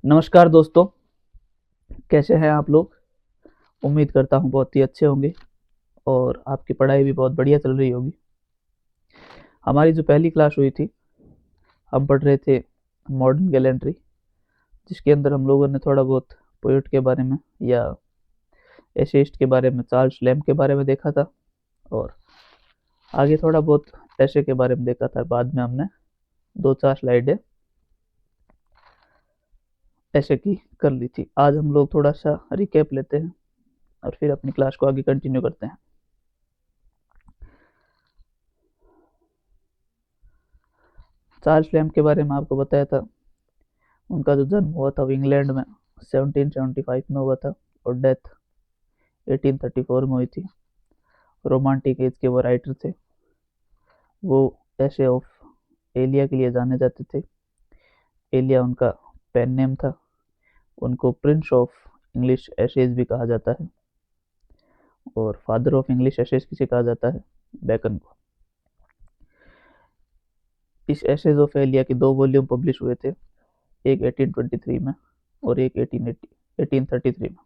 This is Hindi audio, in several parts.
नमस्कार दोस्तों, कैसे हैं आप लोग। उम्मीद करता हूँ बहुत ही अच्छे होंगे और आपकी पढ़ाई भी बहुत बढ़िया चल रही होगी। हमारी जो पहली क्लास हुई थी, हम पढ़ रहे थे मॉडर्न गैलेंट्री, जिसके अंदर हम लोगों ने थोड़ा बहुत पोएट के बारे में या एसेइस्ट के बारे में, चार्ल्स लैम्ब के बारे में देखा था और आगे थोड़ा बहुत ऐसे के बारे में देखा था। बाद में हमने दो चार स्लाइडें ऐसे की कर ली थी। आज हम लोग थोड़ा सा रिकैप लेते हैं और फिर अपनी क्लास को आगे कंटिन्यू करते हैं। चार्ल्स लैम्ब के बारे में आपको बताया था। उनका जो जन्म हुआ था वो इंग्लैंड में 1775 में हुआ था और डेथ 1834 में हुई थी। रोमांटिक एज के वो राइटर थे। वो ऐसे ऑफ एलिया के लिए जाने जाते थे। एलिया उनका पेन नेम था। उनको प्रिंस ऑफ इंग्लिश एसेज भी कहा जाता है और फादर ऑफ इंग्लिश एसेज किसे कहा जाता है, बेकन को। इस एसेज ऑफ एलिया के दो वॉल्यूम पब्लिश हुए थे, एक 1823 में और एक 1833 में,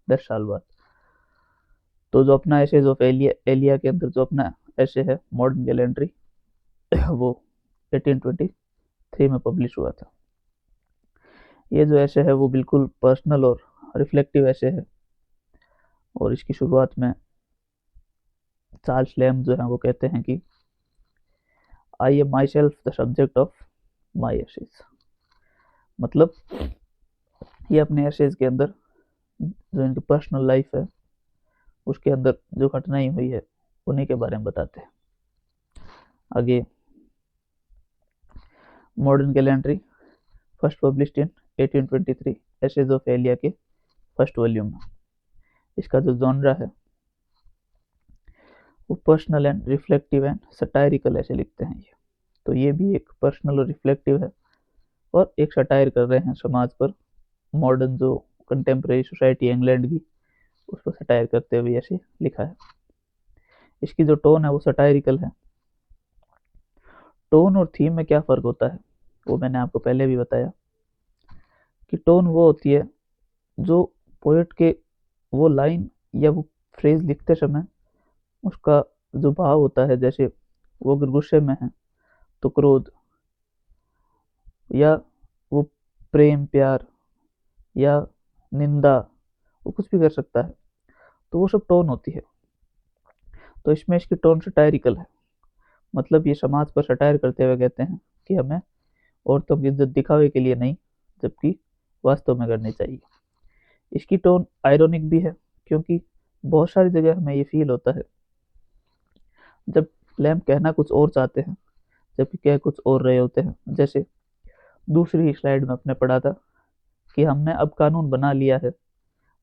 10 साल बाद। तो जो अपना एसेज ऑफ एलिया के अंदर जो अपना ऐसे है मॉडर्न गैलेंट्री, वो 1823 में पब्लिश हुआ था। ये जो ऐसे है वो बिल्कुल पर्सनल और रिफ्लेक्टिव ऐसे है और इसकी शुरुआत में चार्ल्स लैम्ब जो है वो कहते हैं कि I am myself the subject of my essays. मतलब ये अपने एसेज के अंदर जो इनकी पर्सनल लाइफ है उसके अंदर जो घटनाएं हुई है उन्हीं के बारे में बताते हैं। आगे modern gallantry first published in 1823 essays of Elia के फर्स्ट वॉल्यूम में। इसका जो जॉनरा है वो personal and reflective and satirical ऐसे लिखते हैं ये। तो ये भी एक पर्सनल और रिफ्लेक्टिव है और एक सटायर कर रहे हैं समाज पर। मॉडर्न जो कंटेम्प्रेरी सोसाइटी है इंग्लैंड की, उस पर सटायर करते हुए ऐसे लिखा है। इसकी जो टोन है वो सटायरिकल है। टोन और थीम में क्या फ़र्क होता है वो मैंने आपको पहले भी बताया कि टोन वो होती है जो पोएट के वो लाइन या वो फ्रेज लिखते समय उसका जो भाव होता है। जैसे वो अगर गुस्से में है तो क्रोध, या वो प्रेम प्यार या निंदा, वो कुछ भी कर सकता है। तो वो सब टोन होती है। तो इसमें इसकी टोन सटायरिकल है। मतलब ये समाज पर सटायर करते हुए कहते हैं कि हमें औरतों की इज्जत दिखावे के लिए नहीं, जबकि वास्तव में करनी चाहिए। इसकी टोन आयरॉनिक भी है क्योंकि बहुत सारी जगह हमें ये फील होता है जब लैम्प कहना कुछ और चाहते हैं जबकि कह कुछ और रहे होते हैं। जैसे दूसरी ही स्लाइड में अपने पढ़ा था कि हमने अब कानून बना लिया है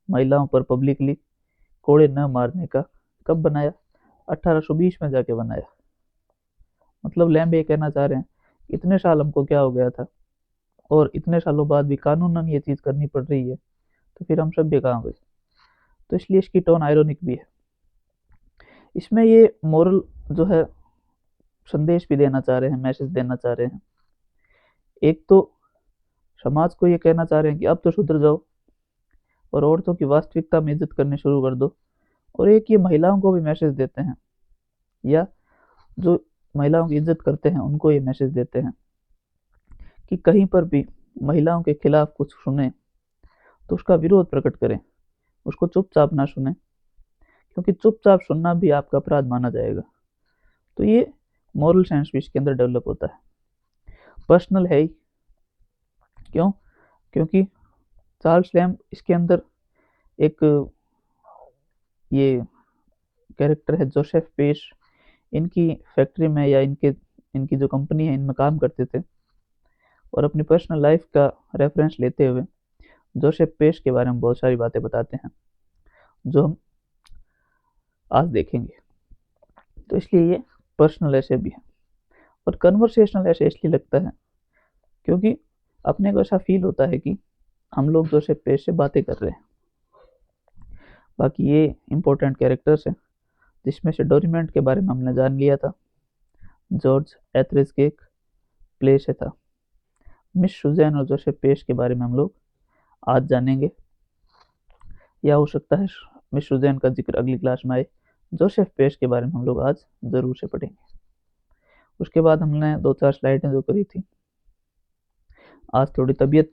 महिलाओं पर पब्लिकली कोड़े न मारने का। कब बनाया? 1820 में जाके बनाया। मतलब लैम्ब ये कहना चाह रहे हैं इतने साल हमको क्या हो गया था और इतने सालों बाद भी कानूनन ये चीज़ करनी पड़ रही है, तो फिर हम सभ्य कहाँ हुए। तो इसलिए इसकी टोन आयरॉनिक भी है। इसमें ये मोरल जो है संदेश भी देना चाह रहे हैं, मैसेज देना चाह रहे हैं। एक तो समाज को ये कहना चाह रहे हैं कि अब तो सुधर जाओ और औरतों की वास्तविकता में इज्जत करनी शुरू कर दो। और एक ये महिलाओं को भी मैसेज देते हैं, या जो महिलाओं की इज्जत करते हैं उनको ये मैसेज देते हैं कि कहीं पर भी महिलाओं के खिलाफ कुछ सुने तो उसका विरोध प्रकट करें, उसको चुपचाप ना सुने, क्योंकि चुपचाप सुनना भी आपका अपराध माना जाएगा। तो ये मॉरल सेंस भी इसके अंदर डेवलप होता है। पर्सनल है ही क्यों? क्योंकि चार्ल्स लैम्ब इसके अंदर एक ये कैरेक्टर है जोसेफ पेश, इनकी फैक्ट्री में या इनके इनकी जो कंपनी है इनमें काम करते थे और अपनी पर्सनल लाइफ का रेफरेंस लेते हुए जोसेफ पेश के बारे में बहुत सारी बातें बताते हैं जो हम आज देखेंगे। तो इसलिए ये पर्सनल ऐसे भी है और कन्वर्सेशनल ऐसे इसलिए लगता है क्योंकि अपने को ऐसा फील होता है कि हम लोग जोसेफ पेश से बातें कर रहे हैं। बाकी ये इंपॉर्टेंट कैरेक्टर्स हैं जिसमें से डोरिमेंट के बारे में हमने जान लिया था, जॉर्ज एथरिज के एक प्ले से था। मिस सुजैन और जोसेफ पेश के बारे में हम लोग आज जानेंगे, या हो सकता है मिस्र जैन का जिक्र अगली क्लास में आए। जोसेफ पेश के बारे में हम लोग आज ज़रूर से पढ़ेंगे। उसके बाद हमने 2-4 स्लाइडें जो करी थी। आज थोड़ी तबीयत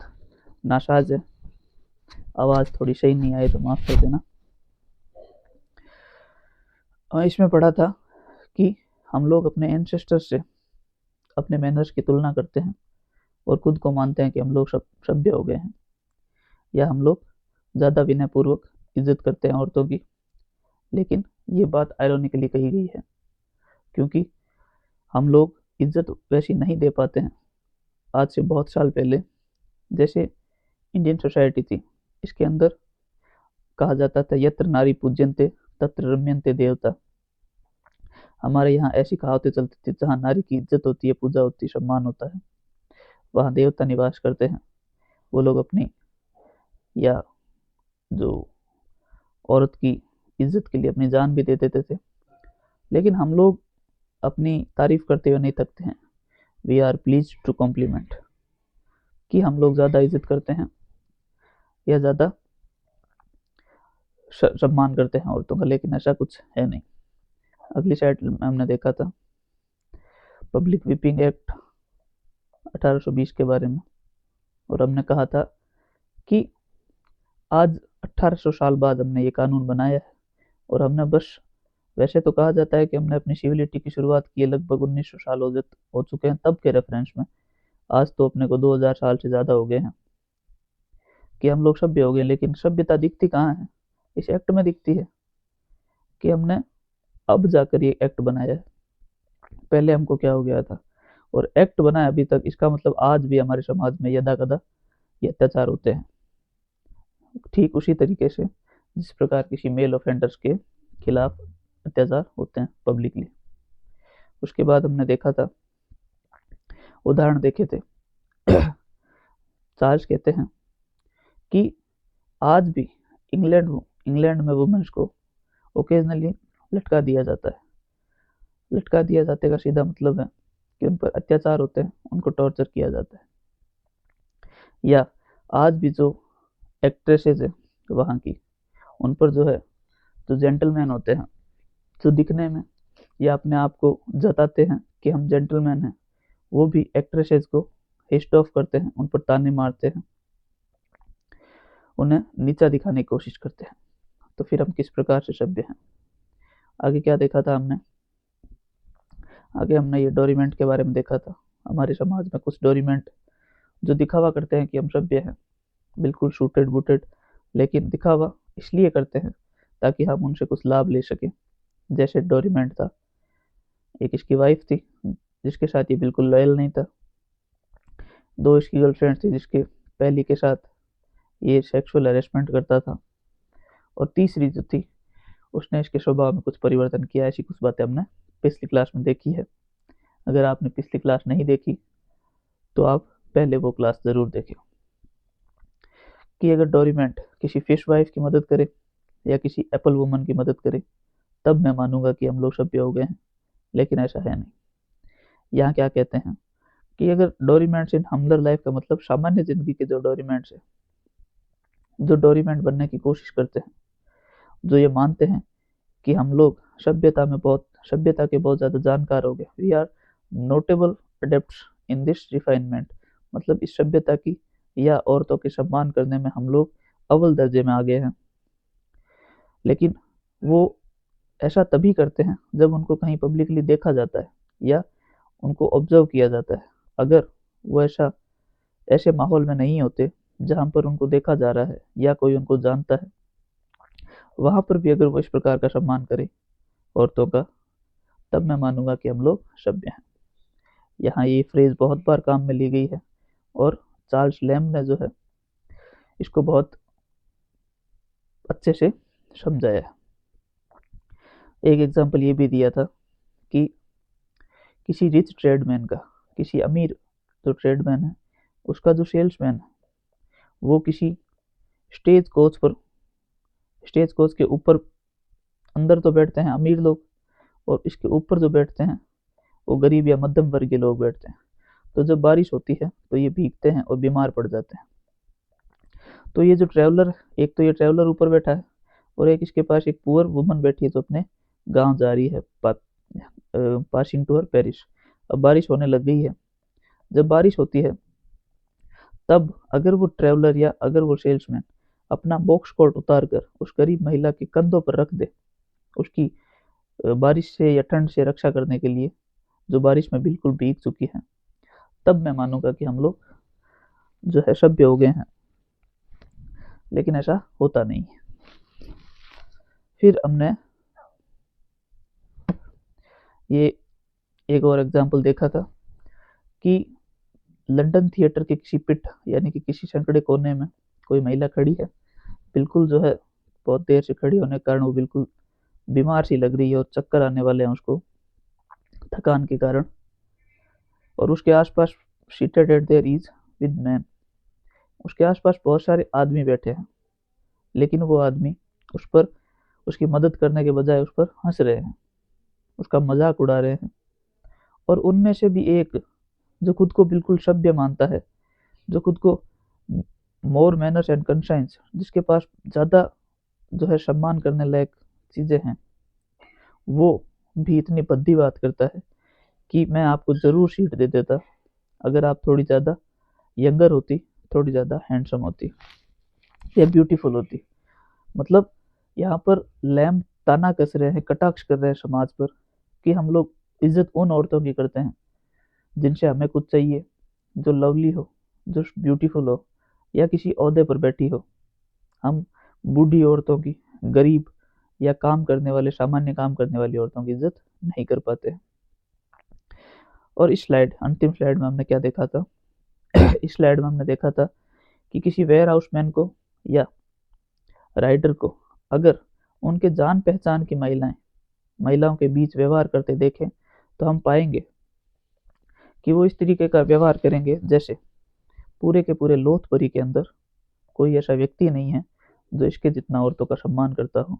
नासाज है, आवाज़ थोड़ी सही नहीं आई तो माफ़ कर देना। इसमें पढ़ा था कि हम लोग अपने एंसेस्टर्स से अपने मैनर्स की तुलना करते हैं और खुद को मानते हैं कि हम लोग सभ्य हो गए हैं, या हम लोग ज़्यादा विनयपूर्वक इज्जत करते हैं औरतों की। लेकिन ये बात आयरॉनिकली कही गई है, क्योंकि हम लोग इज्जत वैसी नहीं दे पाते हैं। आज से बहुत साल पहले जैसे इंडियन सोसाइटी थी, इसके अंदर कहा जाता था यत्र नारी पूज्यन्ते तत्र रम्यन्ते देवता। हमारे यहाँ ऐसी कहावतें चलती थी, जहाँ नारी की इज्जत होती है, पूजा होती है, सम्मान होता है, वहाँ देवता निवास करते हैं। वो लोग अपनी या जो औरत की इज्जत के लिए अपनी जान भी दे देते थे। लेकिन हम लोग अपनी तारीफ करते हुए नहीं थकते हैं। We are please to compliment, कि हम लोग ज़्यादा इज्जत करते हैं या ज़्यादा सम्मान करते हैं औरतों का, लेकिन ऐसा कुछ है नहीं। अगली साइड में हमने देखा था पब्लिक विपिंग एक्ट 1820 के बारे में, और हमने कहा था कि आज 1800 साल बाद हमने ये कानून बनाया है, और हमने बस, वैसे तो कहा जाता है कि हमने अपनी सिविलिटी की शुरुआत की है लगभग 1900 साल हो चुके हैं तब के रेफरेंस में। आज तो अपने को 2000 साल से ज़्यादा हो गए हैं कि हम लोग सभ्य हो गए। लेकिन सभ्यता दिखती कहाँ है? इस एक्ट में दिखती है कि हमने अब जाकर ये एक्ट बनाया है। पहले हमको क्या हो गया था और एक्ट बनाया अभी तक, इसका मतलब आज भी हमारे समाज में यदा कदा ये अत्याचार होते हैं, ठीक उसी तरीके से जिस प्रकार किसी मेल ऑफेंडर्स के खिलाफ अत्याचार होते हैं पब्लिकली। उसके बाद हमने देखा था, उदाहरण देखे थे। चार्ल्स कहते हैं कि आज भी इंग्लैंड में वुमेन्स को ओकेजनली लटका दिया जाता है। लटका दिया जाते का सीधा मतलब है कि उन पर अत्याचार होते हैं, उनको टॉर्चर किया जाता है। या आज भी जो एक्ट्रेसेस है वहाँ की, उन पर जो है, जो जेंटलमैन होते हैं, जो दिखने में या अपने आप को जताते हैं कि हम जेंटलमैन हैं, वो भी एक्ट्रेसेस को हिस्ट ऑफ करते हैं, उन पर ताने मारते हैं, उन्हें नीचा दिखाने की कोशिश करते हैं। तो फिर हम किस प्रकार से सभ्य हैं? आगे क्या देखा था हमने? आगे हमने ये डोरीमेंट के बारे में देखा था। हमारे समाज में कुछ डोरीमेंट जो दिखावा करते हैं कि हम सभ्य हैं, बिल्कुल सूटेड बूटेड, लेकिन दिखावा इसलिए करते हैं ताकि हम उनसे कुछ लाभ ले सकें। जैसे डोरीमेंट था, एक इसकी वाइफ थी जिसके साथ ये बिल्कुल लॉयल नहीं था, 2 इसकी गर्लफ्रेंड थी जिसके पहली के साथ ये सेक्सुअल हरेसमेंट करता था, और तीसरी जो थी उसने इसके स्वभाव में कुछ परिवर्तन किया। ऐसी कुछ बातें हमने पिछली क्लास में देखी है। अगर आपने पिछली क्लास नहीं देखी तो आप पहले वो क्लास ज़रूर देखें। कि अगर डोरीमेंट किसी फिश वाइफ की मदद करे या किसी एप्पल वुमन की मदद करे, तब मैं मानूंगा कि हम लोग सभ्य हो गए हैं, लेकिन ऐसा है नहीं। यहाँ क्या कहते हैं कि अगर डोरीमेंट्स इन हम्बलर लाइफ का मतलब सामान्य जिंदगी के जो डोरीमेंट्स है, जो डोरीमेंट बनने की कोशिश करते हैं, जो ये मानते हैं कि हम लोग सभ्यता के बहुत ज़्यादा जानकार हो गए, we are notable adepts in this refinement, मतलब इस सभ्यता की या औरतों के सम्मान करने में हम लोग अव्वल दर्जे में आ गए हैं। लेकिन वो ऐसा तभी करते हैं जब उनको कहीं पब्लिकली देखा जाता है या उनको ऑब्जर्व किया जाता है। अगर वो ऐसे माहौल में नहीं होते जहाँ पर उनको देखा जा रहा है या कोई उनको जानता है, वहाँ पर भी अगर वो इस प्रकार का सम्मान करे औरतों का, तब मैं मानूंगा कि हम लोग सभ्य हैं। यहाँ ये फ्रेज बहुत बार काम में ली गई है और चार्ल्स लैम्ब ने जो है इसको बहुत अच्छे से समझाया है। एक एग्जांपल ये भी दिया था कि किसी रिच ट्रेडमैन का, किसी अमीर जो ट्रेडमैन है, उसका जो सेल्समैन है, वो किसी स्टेज कोच के ऊपर, अंदर तो बैठते हैं अमीर लोग और इसके ऊपर जो बैठते हैं वो गरीब या मध्यम वर्ग के लोग बैठते हैं। तो जब बारिश होती है तो ये भीगते हैं और बीमार पड़ जाते हैं। तो ये जो ट्रैवलर, एक तो ये ट्रैवलर ऊपर बैठा है और एक इसके पास एक पुअर वुमन बैठी है जो अपने गांव जा रही है, पासिंग टू हर पेरिश। अब बारिश होने लग गई है। जब बारिश होती है तब अगर वो ट्रैवलर या अगर वो सेल्समैन अपना बॉक्स कोट उतार कर उस गरीब महिला के कंधों पर रख दे, उसकी बारिश से या ठंड से रक्षा करने के लिए, जो बारिश में बिल्कुल भीग चुकी है, तब मैं मानूंगा कि हम लोग जो है सभ्य हो गए हैं। लेकिन ऐसा होता नहीं है। फिर हमने ये एक और एग्जाम्पल देखा था कि लंदन थिएटर के किसी पिट यानी कि किसी संकड़े कोने में कोई महिला खड़ी है, बिल्कुल जो है बहुत देर से खड़ी होने के कारण वो बिल्कुल बीमार सी लग रही है और चक्कर आने वाले हैं उसको थकान के कारण। और उसके आसपास seated at there is with man, उसके आसपास बहुत सारे आदमी बैठे हैं, लेकिन वो आदमी उस पर उसकी मदद करने के बजाय उस पर हंस रहे हैं, उसका मजाक उड़ा रहे हैं। और उनमें से भी एक जो खुद को बिल्कुल सभ्य मानता है, जो खुद को मोर मैनर्स एंड कंसाइंस, जिसके पास ज़्यादा जो है सम्मान करने लायक चीज़ें हैं, वो भी इतनी भद्दी बात करता है कि मैं आपको ज़रूर सीट दे देता अगर आप थोड़ी ज़्यादा यंगर होती, थोड़ी ज़्यादा हैंडसम होती या ब्यूटीफुल होती। मतलब यहाँ पर लैम्ब ताना कस रहे हैं, कटाक्ष कर रहे हैं समाज पर कि हम लोग इज्जत उन औरतों की करते हैं जिनसे हमें कुछ चाहिए, जो लवली हो, जो ब्यूटीफुल हो या किसी ओहदे पर बैठी हो। हम बूढ़ी औरतों की, गरीब या काम करने वाले, सामान्य काम करने वाली औरतों की इज्जत नहीं कर पाते। और इस स्लाइड, अंतिम स्लाइड में हमने क्या देखा था? इस स्लाइड में हमने देखा था कि किसी वेयर हाउसमैन को या राइडर को अगर उनके जान पहचान की महिलाओं के बीच व्यवहार करते देखें तो हम पाएंगे कि वो इस तरीके का व्यवहार करेंगे जैसे पूरे के पूरे लोथपरी के अंदर कोई ऐसा व्यक्ति नहीं है जो इसके जितना औरतों का सम्मान करता हो।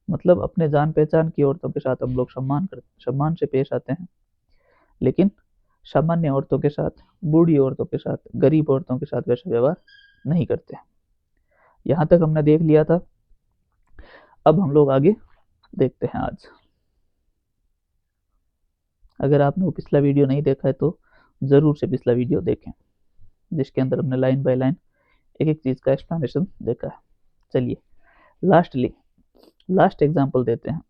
मतलब अपने जान पहचान की औरतों के साथ हम लोग सम्मान से पेश आते हैं, लेकिन सामान्य औरतों के साथ, बूढ़ी औरतों के साथ, गरीब औरतों के साथ वैसा व्यवहार नहीं करते। यहाँ तक हमने देख लिया था। अब हम लोग आगे देखते हैं आज। अगर आपने वो पिछला वीडियो नहीं देखा है तो ज़रूर से पिछला वीडियो देखें, जिसके अंदर हमने लाइन बाय लाइन एक एक चीज़ का एक्सप्लेनेशन देखा है। चलिए लास्ट एग्जाम्पल देते हैं।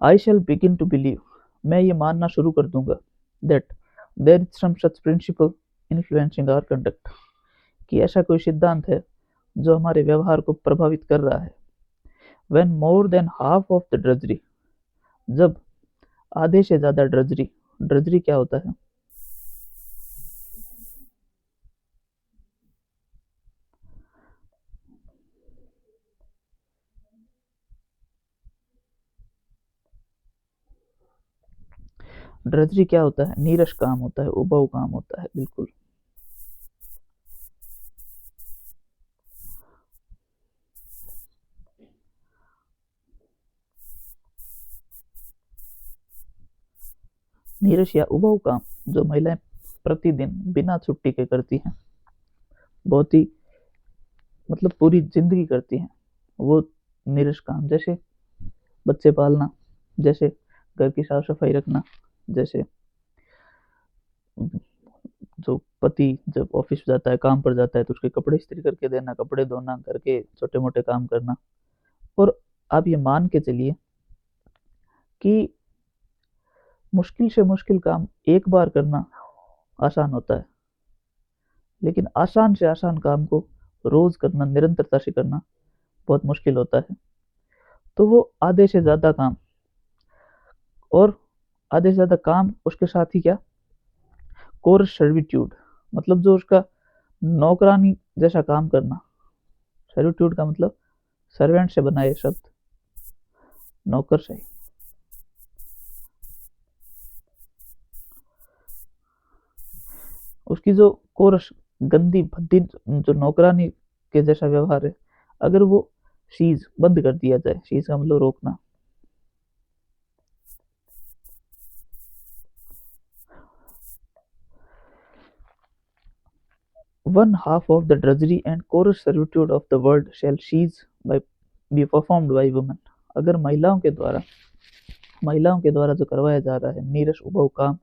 I shall begin to believe, मैं ये मानना शुरू कर दूंगा, that there is some such principle influencing our conduct, कि ऐसा कोई सिद्धांत है जो हमारे व्यवहार को प्रभावित कर रहा है। When more than half of the drudgery, जब आधे से ज्यादा ड्रजरी, ड्रजरी क्या होता है? ड्रजरी क्या होता है? नीरस काम होता है, उबाऊ काम होता है, बिल्कुल। नीरस या उबाऊ काम जो महिलाएं प्रतिदिन बिना छुट्टी के करती हैं, बहुत ही मतलब पूरी जिंदगी करती हैं, वो नीरस काम, जैसे बच्चे पालना, जैसे घर की साफ सफाई रखना, जैसे जो पति जब ऑफिस जाता है, काम पर जाता है, तो उसके कपड़े इस्त्री करके देना, कपड़े धोना, घर के छोटे मोटे काम करना। और आप ये मान के चलिए कि मुश्किल से मुश्किल काम एक बार करना आसान होता है, लेकिन आसान से आसान काम को रोज करना, निरंतरता से करना बहुत मुश्किल होता है। तो वो आधे से ज्यादा काम, और आधे से ज्यादा काम उसके साथ ही क्या, कोर्स सर्विट्यूड, मतलब जो उसका नौकरानी जैसा काम करना। सर्विट्यूड का मतलब सर्वेंट से बना ये शब्द, नौकर से। उसकी जो कोरस, गंदी भद्दी जो नौकरानी के जैसा व्यवहार है, अगर वो सीज बंद कर दिया जाए, सीज का मतलब रोकना, one half of the drudgery and coarse servitude of the world shall cease by be performed by women. अगर महिलाओं के द्वारा जो करवाया जा रहा है नीरस उभव काम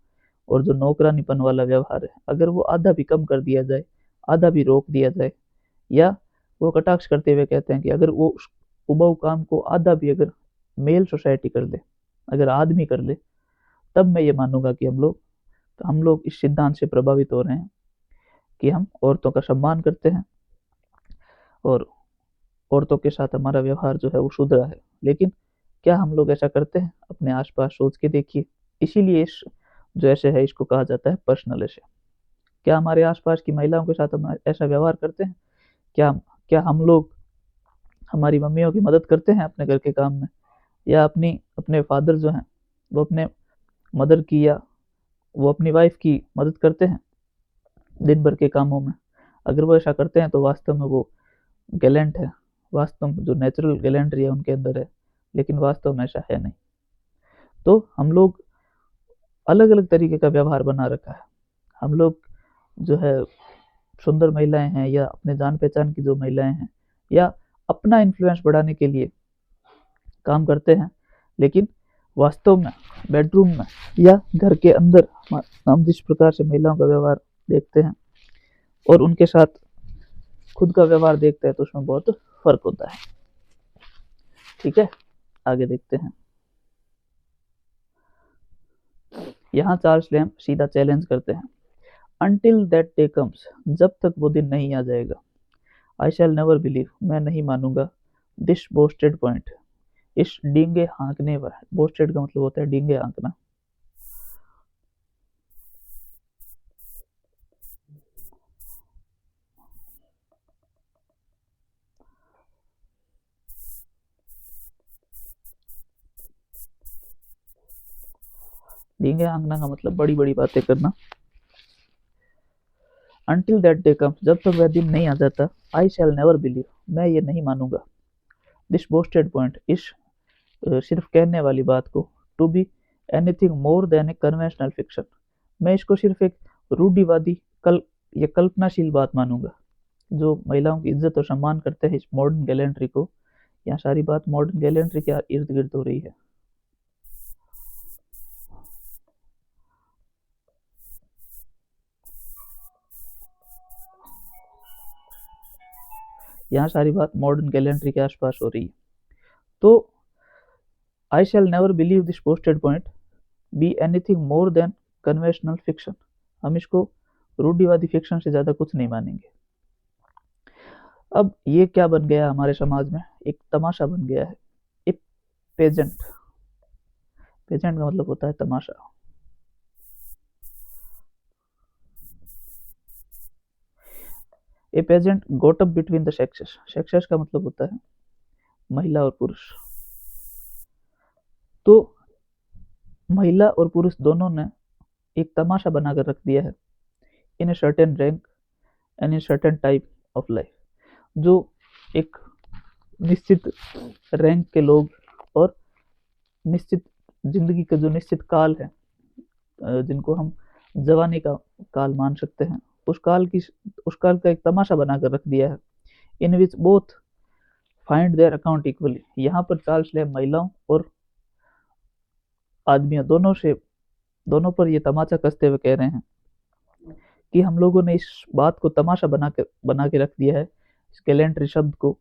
और जो नौकरानीपन वाला व्यवहार है, अगर वो आधा भी कम कर दिया जाए, आधा भी रोक दिया जाए, या वो कटाक्ष करते हुए कहते हैं कि अगर वो उभव काम को आधा भी अगर मेल सोसाइटी कर ले, अगर आदमी कर ले, तब मैं ये मानूंगा कि हम लोग इस सिद्धांत से प्रभावित हो रहे हैं कि हम औरतों का सम्मान करते हैं और औरतों के साथ हमारा व्यवहार जो है वो सुधरा है। लेकिन क्या हम लोग ऐसा करते हैं? अपने आसपास सोच के देखिए। इसीलिए इस जो ऐसे है इसको कहा जाता है पर्सनल ऐसे। क्या हमारे आसपास की महिलाओं के साथ हम ऐसा व्यवहार करते हैं? क्या क्या हम लोग हमारी मम्मियों की मदद करते हैं अपने घर के काम में, या अपने फादर जो हैं वो अपने मदर की या वो अपनी वाइफ की मदद करते हैं दिन भर के कामों में? अगर वो ऐसा करते हैं तो वास्तव में वो गैलेंट है, वास्तव में जो नेचुरल गैलेंट्री है उनके अंदर है, लेकिन वास्तव में ऐसा है नहीं। तो हम लोग अलग अलग तरीके का व्यवहार बना रखा है। हम लोग जो है सुंदर महिलाएं हैं या अपने जान पहचान की जो महिलाएं हैं, या अपना इन्फ्लुएंस बढ़ाने के लिए काम करते हैं, लेकिन वास्तव में बेडरूम में या घर के अंदर हम जिस प्रकार से महिलाओं का व्यवहार देखते हैं और उनके साथ खुद का व्यवहार देखते हैं तो उसमें बहुत फर्क होता है। ठीक है, आगे देखते हैं। यहाँ चार्ल्स लैम्ब सीधा चैलेंज करते हैं, अनटिल दैट डे कम्स, जब तक वो दिन नहीं आ जाएगा, आई शैल नेवर बिलीव, मैं नहीं मानूंगा, दिस बोस्टेड पॉइंट, इस डींगे हाँकने पर, बोस्टेड का मतलब होता है डींगे हाँकना, डींगे हाँकना का मतलब बड़ी बड़ी बातें करना। अनटिल दैट डे कम्स, जब तक वह दिन नहीं आ जाता, आई शैल नेवर बिलीव, मैं ये नहीं मानूंगा, दिस बोस्टेड पॉइंट, इस सिर्फ कहने वाली बात को, to be anything more than a conventional fiction, मैं इसको सिर्फ एक रूढ़िवादी या कल्पनाशील बात मानूंगा। जो महिलाओं की इज्जत और सम्मान करते हैं इस मॉडर्न गैलेंट्री को, यहाँ सारी बात मॉडर्न गैलेंट्री के इर्द गिर्द हो रही है। यहाँ सारी बात मॉडर्न गैलेंट्री के आसपास हो रही है। तो I shall never believe this posted point be anything more than conventional fiction, हम इसको रूढ़िवादी फिक्शन से ज्यादा कुछ नहीं मानेंगे। अब ये क्या बन गया हमारे समाज में? एक तमाशा बन गया है। एक पेजेंट, पेजेंट का मतलब होता है तमाशा। A pageant got up between the sexes, sexes का मतलब होता है महिला और पुरुष। तो महिला और पुरुष दोनों ने एक तमाशा बनाकर रख दिया है, in a certain rank and in certain type of life, जो एक निश्चित रैंक के लोग और निश्चित जिंदगी का जो निश्चित काल है, जिनको हम जवानी का काल मान सकते हैं, उस काल का एक तमाशा बनाकर रख दिया है, in which both find their account equally. यहाँ पर चार्ल्स लैम्ब महिलाओं और आदमियों दोनों पर ये तमाचा कसते हुए कह रहे हैं कि हम लोगों ने इस बात को तमाशा बना के रख दिया है, इस गैलेंट्री शब्द को।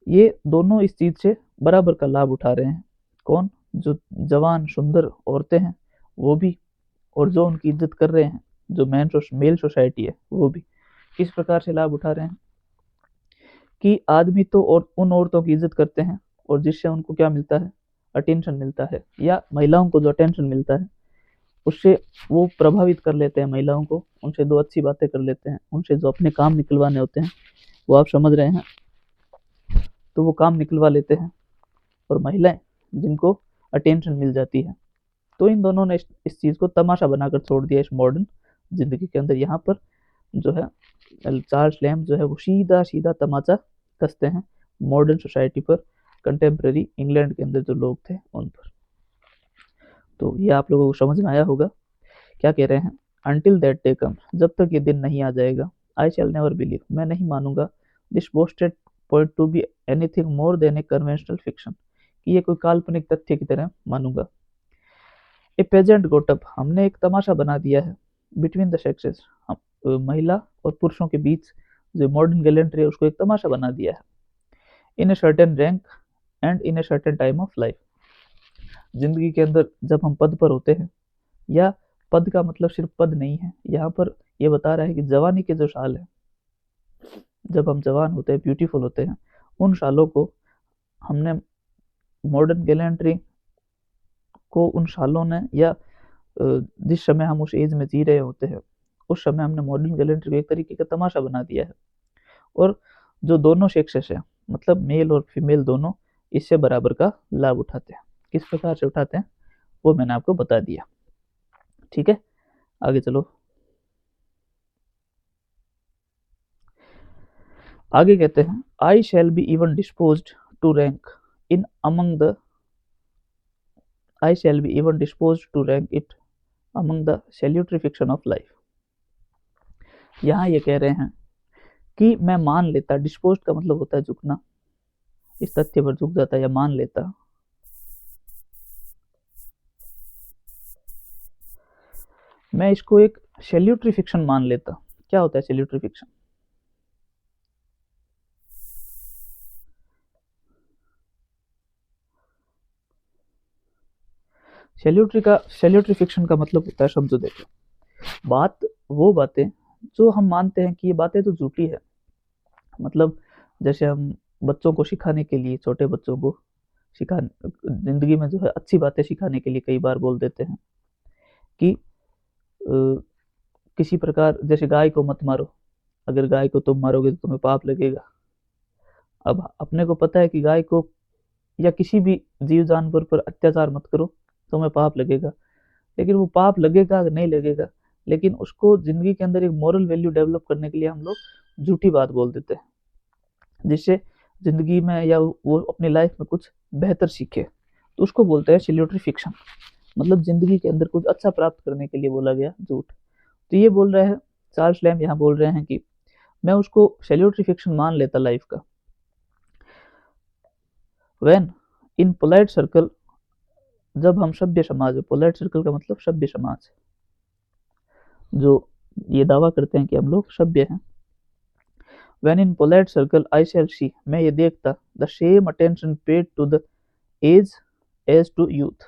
ये दोनों इस चीज से बराबर का लाभ उठा रहे हैं। कौन? जो जवान सुंदर औरतें हैं वो भी, और जो उनकी इज्जत कर रहे हैं, जो मेल सोसाइटी है वो भी। किस प्रकार से लाभ उठा रहे हैं कि आदमी तो और उन औरतों की इज्जत करते हैं और जिससे उनको क्या मिलता है? अटेंशन मिलता है, या महिलाओं को जो अटेंशन मिलता है उससे वो प्रभावित कर लेते हैं महिलाओं को, उनसे दो अच्छी बातें कर लेते हैं, उनसे जो अपने काम निकलवाने होते हैं वो आप समझ रहे हैं, तो वो काम निकलवा लेते हैं, और महिलाएं जिनको अटेंशन मिल जाती है। तो इन दोनों ने इस चीज को तमाशा बनाकर छोड़ दिया इस मॉडर्न जिंदगी के अंदर। यहाँ पर जो है चार्ल्स लैम्ब जो है वो सीधा सीधा तमाचा कसते हैं मॉडर्न सोसाइटी पर, कंटेम्प्रेरी इंग्लैंड के अंदर जो लोग थे उन पर। तो ये आप लोगों को समझ में आया होगा क्या कह रहे हैं? अनटिल दैट डे कम्स, जब तक ये दिन नहीं आ जाएगा, आई शैल नेवर बिलीव, मैं नहीं मानूंगा, this boasted point two be anything more than a conventional fiction, कि ये कोई काल्पनिक तथ्य की तरह मानूंगा। ए पेजेंट गोटअप, हमने एक तमाशा बना दिया है, बिटवीन द सेक्सेस, हम महिला और पुरुषों के बीच जो मॉडर्न गैलेंट्री है उसको एक तमाशा बना दिया है। In a certain rank and in a certain time of life, जिंदगी के अंदर जब हम पद पर होते हैं, या पद का मतलब सिर्फ पद नहीं है, यहाँ पर ये बता रहा है कि जवानी के जो साल है, जब हम जवान होते हैं, ब्यूटीफुल होते हैं, उन सालों को हमने मॉडर्न गैलेंट्री को उन सालों ने, या जिस समय हम उस एज में जी रहे होते हैं उस समय हमने मॉडर्न गैलेंट्री को एक तरीके का तमाशा बना दिया है। और जो दोनों सेक्सेस है, मतलब मेल और फीमेल दोनों, इससे बराबर का लाभ उठाते हैं। किस प्रकार से उठाते हैं वो मैंने आपको बता दिया। ठीक है, आगे चलो। आगे कहते हैं, I shall be even disposed to rank in among the I shall be even disposed to rank it among the salutary fiction of life। यहाँ ये कह रहे हैं कि मैं मान लेता, डिस्पोज्ड का मतलब होता है झुकना, इस तथ्य पर झुक जाता या मान लेता, मैं इसको एक सैल्यूटरी फिक्शन मान लेता। क्या होता है सैल्यूटरी फिक्शन? सैल्यूटरी फिक्शन का मतलब होता है, समझो देखो, वो बातें जो हम मानते हैं कि ये बातें तो झूठी है, मतलब जैसे हम बच्चों को सिखाने के लिए, छोटे बच्चों को जिंदगी में जो है अच्छी बातें सिखाने के लिए कई बार बोल देते हैं कि किसी प्रकार, जैसे गाय को मत मारो, अगर गाय को तुम मारोगे तो तुम्हें पाप लगेगा। अब अपने को पता है कि गाय को या किसी भी जीव जानवर पर अत्याचार मत करो, तुम्हें पाप लगेगा, लेकिन वो पाप लगेगा नहीं लगेगा, लेकिन उसको जिंदगी के अंदर एक मॉरल वैल्यू डेवलप करने के लिए हम लोग झूठी बात बोल देते हैं, जिससे जिंदगी में या वो अपनी लाइफ में कुछ बेहतर सीखे, तो उसको बोलते हैं सैल्यूटरी फिक्शन। मतलब जिंदगी के अंदर कुछ अच्छा प्राप्त करने के लिए बोला गया झूठ। तो ये बोल रहे हैं, चार्ल्स लैम्ब यहाँ बोल रहे हैं कि मैं उसको सैल्यूटरी फिक्शन मान लेता लाइफ का। व्हेन इन पोलाइट सर्कल, जब हम सभ्य समाज है, पोलाइट सर्कल का मतलब सभ्य समाज, जो ये दावा करते हैं कि हम लोग सभ्य हैं। When in polite circle I shall see, मैं ये देखता, the same attention paid to the age as to youth.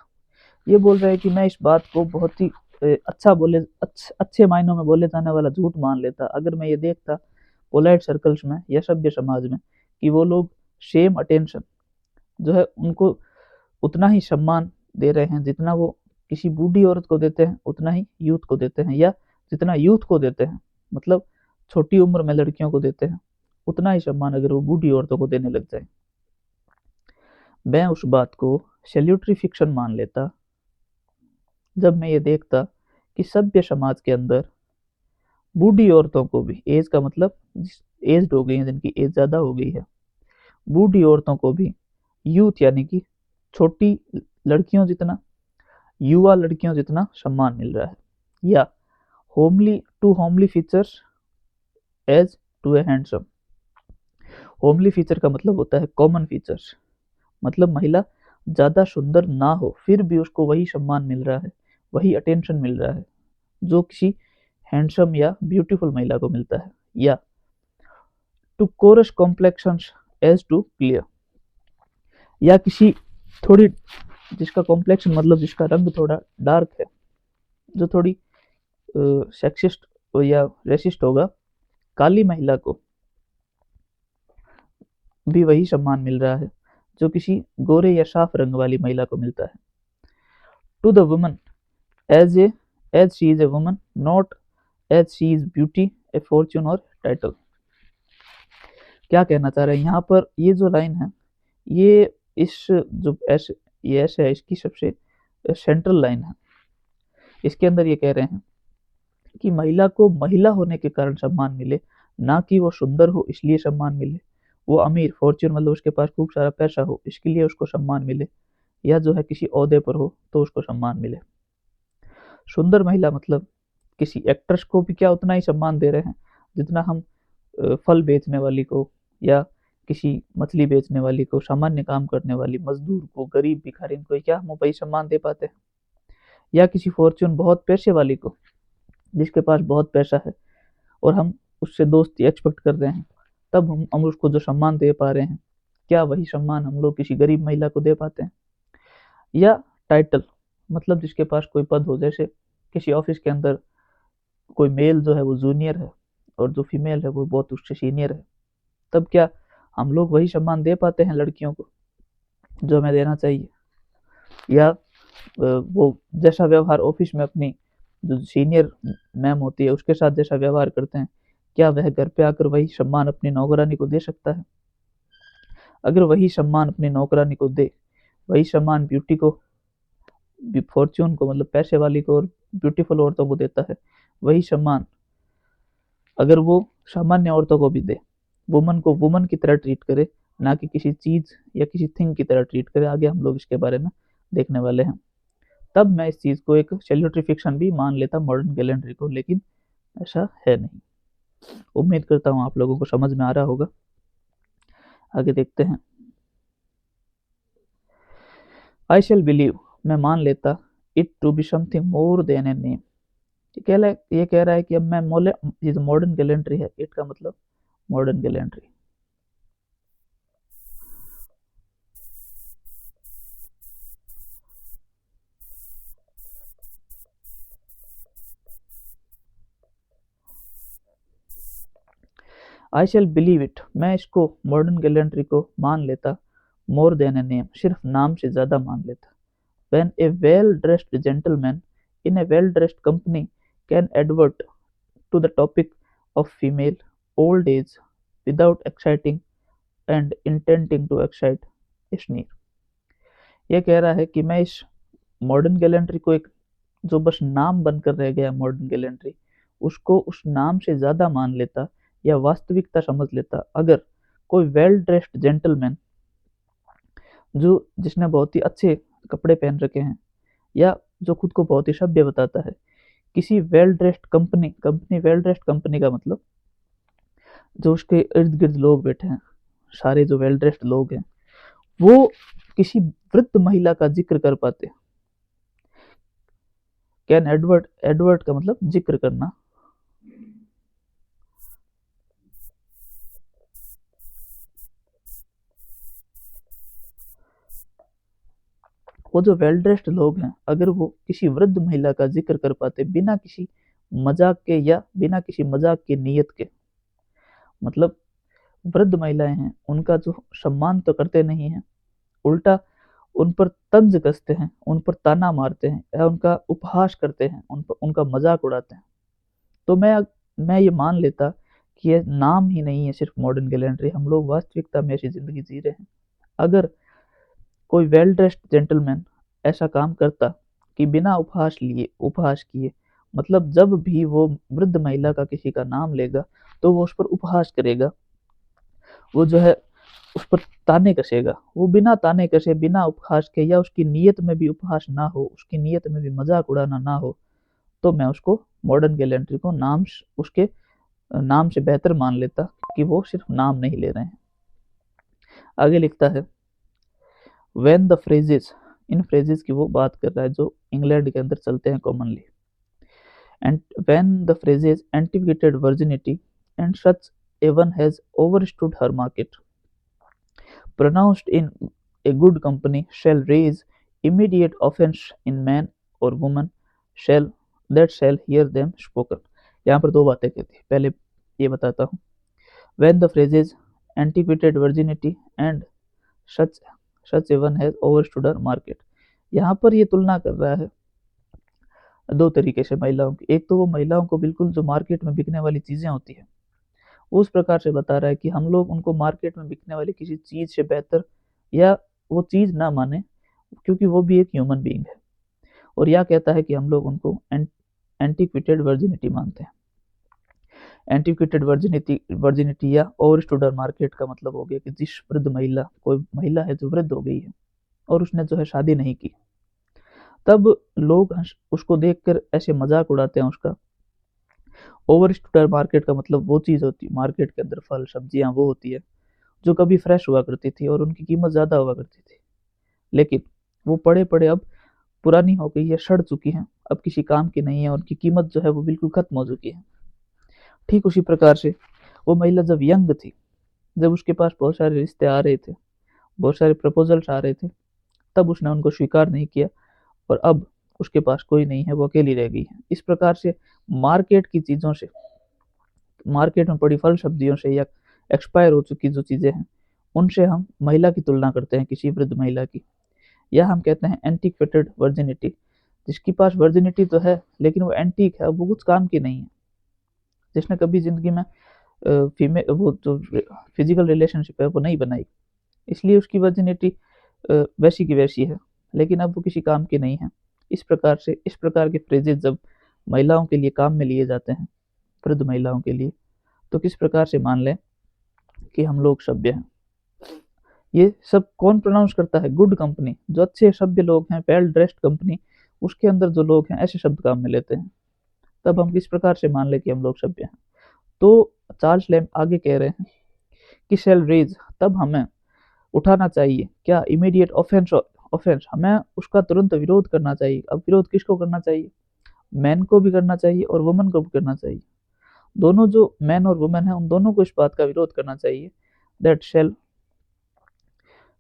ये बोल रहे हैं कि मैं इस बात को बहुत ही अच्छे मायनों में बोले जाने वाला झूठ मान लेता अगर मैं ये देखता पोलाइट सर्कल्स में या सभ्य समाज में कि वो लोग सेम अटेंशन जो है उनको उतना ही सम्मान दे रहे हैं जितना वो किसी बूढ़ी औरत को देते हैं, उतना ही यूथ को देते हैं, या जितना यूथ को देते हैं, मतलब छोटी उम्र में लड़कियों को देते हैं, उतना ही सम्मान अगर वो बूढ़ी औरतों को देने लग जाए। मैं उस बात को सैल्यूटरी फिक्शन मान लेता जब मैं ये देखता कि सभ्य समाज के अंदर बूढ़ी औरतों को भी, एज का मतलब एज्ड हो गई है, जिनकी एज ज़्यादा हो गई है, बूढ़ी औरतों को भी यूथ यानी कि छोटी लड़कियों जितना, युवा लड़कियों जितना सम्मान मिल रहा है, या homely features as to a handsome. Homely feature का मतलब होता है कॉमन फीचर्स, मतलब महिला ज़्यादा सुंदर ना हो फिर भी उसको वही सम्मान मिल रहा है, वही अटेंशन मिल रहा है जो किसी हैंडसम या ब्यूटीफुल महिला को मिलता है। या to coarse complexions as to clear, या किसी थोड़ी, जिसका कॉम्प्लेक्शन मतलब जिसका रंग थोड़ा डार्क है, जो थोड़ी सेक्सिस्ट या रेसिस्ट होगा, काली महिला को भी वही सम्मान मिल रहा है जो किसी गोरे या साफ रंग वाली महिला को मिलता है। To the woman as she is a woman, not as she is beauty, a fortune और टाइटल। क्या कहना चाह रहे हैं यहाँ पर? ये जो लाइन है, ये इस जो ये ऐसे है, इसकी सबसे सेंट्रल लाइन है। इसके अंदर ये कह रहे हैं कि महिला को महिला होने के कारण सम्मान मिले, ना कि वो सुंदर हो इसलिए सम्मान मिले, वो अमीर, फॉर्च्यून मतलब उसके पास खूब सारा पैसा हो इसके लिए उसको सम्मान मिले, या जो है किसी ओहदे पर हो तो उसको सम्मान मिले। सुंदर महिला मतलब किसी एक्ट्रेस को भी क्या उतना ही सम्मान दे रहे हैं जितना हम फल बेचने वाली को या किसी मछली बेचने वाली को, सामान्य काम करने वाली मजदूर को, गरीब भिखारी को, क्या हम वही सम्मान दे पाते हैं? या किसी फॉर्च्यून बहुत पैसे वाली को, जिसके पास बहुत पैसा है और हम उससे दोस्ती एक्सपेक्ट कर रहे हैं, तब हम उसको जो सम्मान दे पा रहे हैं, क्या वही सम्मान हम लोग किसी गरीब महिला को दे पाते हैं? या टाइटल, मतलब जिसके पास कोई पद हो, जैसे किसी ऑफिस के अंदर कोई मेल जो है वो जूनियर है और जो फीमेल है वो बहुत उससे सीनियर है, तब क्या हम लोग वही सम्मान दे पाते हैं लड़कियों को जो हमें देना चाहिए? या वो जैसा व्यवहार ऑफिस में अपनी जो सीनियर मैम होती है उसके साथ जैसा व्यवहार करते हैं, क्या वह घर पे आकर वही सम्मान अपनी नौकरानी को दे सकता है? अगर वही सम्मान अपनी नौकरानी को दे, वही सम्मान ब्यूटी को, फॉर्च्यून को, मतलब पैसे वाली को और ब्यूटीफुल औरतों को देता है, वही सम्मान अगर वो सामान्य औरतों को भी दे, वुमन को वुमन की तरह ट्रीट करे, ना कि किसी चीज या किसी थिंग की तरह ट्रीट करे, आगे हम लोग इसके बारे में देखने वाले हैं, तब मैं इस चीज को एक सेल्यूटरी फिक्शन भी मान लेता मॉडर्न कैलेंडर को, लेकिन ऐसा है नहीं। उम्मीद करता हूँ आप लोगों को समझ में आ रहा होगा। आगे देखते हैं। आई शेल बिलीव, मैं मान लेता, it to be something more than a name. ये कह रहा है कि अब मैं ये जो मॉडर्न कैलेंडर है, इट का मतलब modern calendar. I shall believe it, मैं इसको मॉडर्न कैलेंडर को मान लेता, मोर देन ए नेम, सिर्फ नाम से ज्यादा मान लेता। When a well-dressed gentleman in a well-dressed company can advert to the topic of female old age without exciting and intending to excite a sneer। यह कह रहा है कि मैं इस मॉडर्न कैलेंडर को एक जो बस नाम बनकर रह गया मॉडर्न कैलेंडर, उसको उस नाम से ज्यादा मान लेता या वास्तविकता समझ लेता अगर कोई वेल ड्रेस्ड जेंटलमैन, जो जिसने बहुत ही अच्छे कपड़े पहन रखे हैं या जो खुद को बहुत ही सभ्य बताता है, किसी well dressed company well dressed company का मतलब जो उसके इर्द गिर्द लोग बैठे हैं, सारे जो वेल ड्रेस्ड लोग हैं, वो किसी वृद्ध महिला का जिक्र कर पाते। कैन एडवर्ट, एडवर्ट का मतलब जिक्र करना। वो जो वेल ड्रेस्ड लोग हैं, अगर वो किसी वृद्ध महिला का जिक्र कर पाते बिना किसी मजाक के या बिना किसी मजाक की नीयत के, मतलब वृद्ध महिलाएं हैं, उनका जो सम्मान तो करते नहीं हैं, उल्टा उन पर तंज कसते हैं, उन पर ताना मारते हैं या उनका उपहास करते हैं, उनका मजाक उड़ाते हैं, तो मैं ये मान लेता कि ये नाम ही नहीं है सिर्फ मॉडर्न कैलेंडर, हम लोग वास्तविकता में ऐसी जिंदगी जी रहे हैं। अगर कोई वेल ड्रेस्ड जेंटलमैन ऐसा काम करता कि बिना उपहास किए, मतलब जब भी वो वृद्ध महिला का किसी का नाम लेगा तो वो उस पर उपहास करेगा, वो जो है उस पर ताने कसेगा, वो बिना ताने कसे, बिना उपहास के, या उसकी नीयत में भी उपहास ना हो, उसकी नीयत में भी मजाक उड़ाना ना हो, तो मैं उसको मॉडर्न कैलेंडर को उसके नाम से बेहतर मान लेता कि वो सिर्फ नाम नहीं ले रहे हैं। आगे लिखता है, when the phrases, in phrases की वो बात कर रहा है जो इंग्लैंड के अंदर चलते हैं commonly, and when the phrases antiquated virginity and such a one has overstood her market pronounced in a good company shall raise immediate offense in man or woman shall hear them spoken। यहाँ पर दो बातें कहती है, पहले ये बताता हूँ। when the phrases antiquated virginity and such a one has overstood our market, यहाँ पर ये तुलना कर रहा है दो तरीके से महिलाओं की। एक तो वो महिलाओं को बिल्कुल जो मार्केट में बिकने वाली चीजें होती है उस प्रकार से बता रहा है कि हम लोग उनको मार्केट में बिकने वाली किसी चीज से बेहतर या वो चीज ना माने, क्योंकि वो भी एक ह्यूमन बीइंग है। और यह कहता है कि हम लोग उनको एंटीक्वेटेड वर्जिनिटी मानते हैं। एंटीक्वेटेड वर्जिनिटी या ओवरस्टूडर मार्केट का मतलब हो गया कि जिस वृद्ध महिला, कोई महिला है जो वृद्ध हो गई है और उसने जो है शादी नहीं की, तब लोग उसको देखकर ऐसे मजाक उड़ाते हैं उसका ओवर स्टूडर मार्केट का मतलब वो चीज़ होती है, मार्केट के अंदर फल सब्जियां वो होती है जो कभी फ्रेश हुआ करती थी और उनकी कीमत ज़्यादा हुआ करती थी, लेकिन वो पड़े पड़े अब पुरानी हो गई है, सड़ चुकी हैं, अब किसी काम की नहीं है, उनकी कीमत जो है वो बिल्कुल खत्म हो चुकी है। ठीक उसी प्रकार से वो महिला जब यंग थी, जब उसके पास बहुत सारे रिश्ते आ रहे थे, बहुत सारे प्रपोजल्स आ रहे थे, तब उसने उनको स्वीकार नहीं किया और अब उसके पास कोई नहीं है, वो अकेली रह गई है। इस प्रकार से मार्केट की चीज़ों से, मार्केट में पड़ी फल सब्जियों से या एक्सपायर हो चुकी जो चीज़ें हैं उनसे हम महिला की तुलना करते हैं, किसी वृद्ध महिला की, या हम कहते हैं एंटीक्वेटेड वर्जिनिटी, जिसके पास वर्जिनिटी तो है लेकिन वो एंटीक है, वो कुछ काम की नहीं है, जिसने कभी जिंदगी में फीमेल वो जो फिजिकल रिलेशनशिप है वो नहीं बनाई, इसलिए उसकी वर्जिनिटी वैसी की वैसी है, लेकिन अब वो किसी काम की नहीं है। इस प्रकार से इस प्रकार के फ्रेजेस जब महिलाओं के लिए काम में लिए जाते हैं, वृद्ध महिलाओं के लिए, तो किस प्रकार से मान लें कि हम लोग सभ्य हैं। ये सब कौन प्रोनाउंस करता है? गुड कंपनी, जो अच्छे सभ्य लोग हैं, वेल ड्रेस्ड कंपनी, उसके अंदर जो लोग हैं ऐसे शब्द काम में लेते हैं, तब हम किस प्रकार से मान लें कि हम लोग सभ्य हैं। तो चार्ल्स लैम्ब आगे कह रहे हैं कि शेल रेज, तब हमें उठाना चाहिए क्या? इमीडिएट ऑफेंस, ऑफेंस, हमें उसका तुरंत विरोध करना चाहिए। अब विरोध किसको करना चाहिए? मैन को भी करना चाहिए और वुमन को भी करना चाहिए। दोनों जो मैन और वुमेन है उन दोनों को इस बात का विरोध करना चाहिए दैट शेल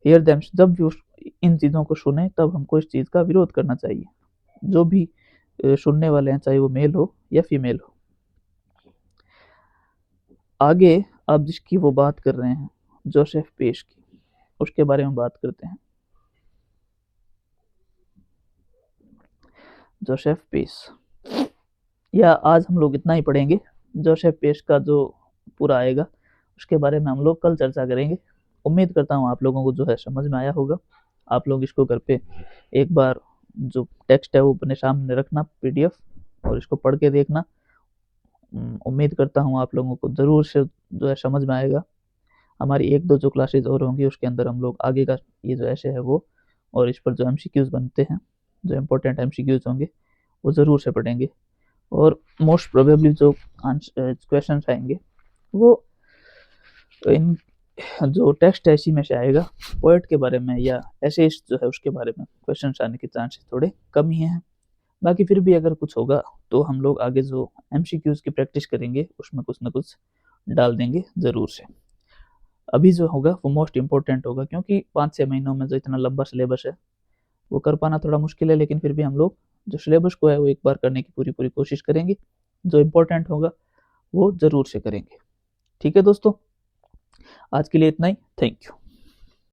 हियर देम, जब भी इन चीज़ों को सुने तब हमको इस चीज़ का विरोध करना चाहिए, जो भी सुनने वाले हैं, चाहे वो मेल हो या फीमेल हो। आगे आप जिसकी वो बात कर रहे हैं, जोसेफ पेश की, उसके बारे में बात करते हैं। जोसेफ पेश, या आज हम लोग इतना ही पढ़ेंगे। जोसेफ पेश का जो पूरा आएगा उसके बारे में हम लोग कल चर्चा करेंगे। उम्मीद करता हूँ आप लोगों को जो है समझ में आया होगा। आप लोग इसको घर पे एक बार जो टेक्स्ट है वो अपने सामने रखना, पीडीएफ, और इसको पढ़ के देखना। उम्मीद करता हूँ आप लोगों को ज़रूर से जो है समझ में आएगा। हमारी एक दो जो क्लासेज और होंगी उसके अंदर हम लोग आगे का ये जो ऐसे है वो, और इस पर जो एमसीक्यूज बनते हैं, जो इम्पोर्टेंट एमसीक्यूज होंगे वो ज़रूर से पढ़ेंगे, और मोस्ट प्रोबेबली जो क्वेश्चन आएंगे वो इन जो टेक्स्ट है इसी में से आएगा। पोएट के बारे में या ऐसे जो है उसके बारे में क्वेश्चन आने के चांसेस थोड़े कम ही हैं। बाकी फिर भी अगर कुछ होगा तो हम लोग आगे जो एमसीक्यूज की प्रैक्टिस करेंगे उसमें कुछ ना कुछ डाल देंगे ज़रूर से। अभी जो होगा वो मोस्ट इम्पोर्टेंट होगा, क्योंकि 5-6 महीनों में जो इतना लंबा सिलेबस है वो कर पाना थोड़ा मुश्किल है, लेकिन फिर भी हम लोग जो सिलेबस को है वो एक बार करने की पूरी पूरी कोशिश करेंगे। जो इम्पोर्टेंट होगा वो ज़रूर से करेंगे। ठीक है दोस्तों, आज के लिए इतना ही। Thank you.